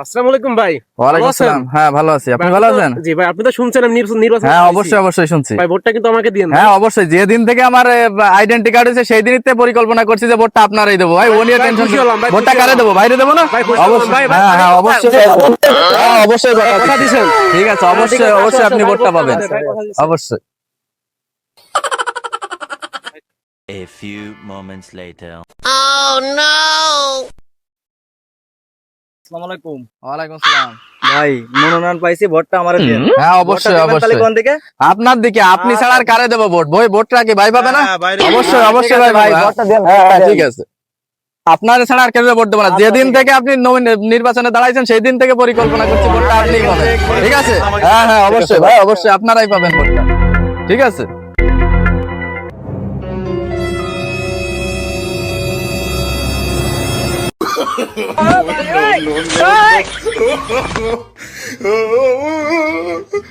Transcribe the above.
আসসালামু আলাইকুম ভাই। ওয়ালাইকুম আসসালাম। হ্যাঁ, ভালো আছি। আপনি ভালো আছেন? জি ভাই, আপনি তো শুনছেন আমি নির্বাচন। হ্যাঁ, অবশ্যই শুনছি। ভাই ভোটটা কিন্তু আমাকে দিয়েন। হ্যাঁ, অবশ্যই। যেদিন থেকে আমার আইডেন্টি কার্ড হয়েছে সেই দিনই পরিকল্পনা করছি যে ভোটটা আপনারই দেবো। ভাই ও নিয়ে টেনশন। ভোটটা কারে দেবো? বাইরে দেবো না? অবশ্যই। হ্যাঁ, অবশ্যই কথা দিছেন। ঠিক আছে, অবশ্যই আপনি ভোটটা পাবেন। অবশ্যই। A few moments later. আসসালামু আলাইকুম। ওয়ালাইকুম আসসালাম। ভাই মনোনয়ন পাইছি, ভোটটা আমারে দেন। হ্যাঁ, অবশ্যই। কোন দিকে? আপনার দিকে। আপনি ছাড়া আর কারে দেবো ভোট? ভোটটা কি ভাই পাবে না? অবশ্যই ভাই ভোটটা দেন। হ্যাঁ, ঠিক আছে। আপনার ছাড়া আর কেউ ভোট দেবো না। যেদিন থেকে আপনি নির্বাচনে দাঁড়াইছেন সেই দিন থেকে পরিকল্পনা করছি ভোটটা আপনিই পাবেন। ঠিক আছে? হ্যাঁ, অবশ্যই ভাই, অবশ্যই আপনারাই পাবেন ভোটটা। ঠিক আছে। no.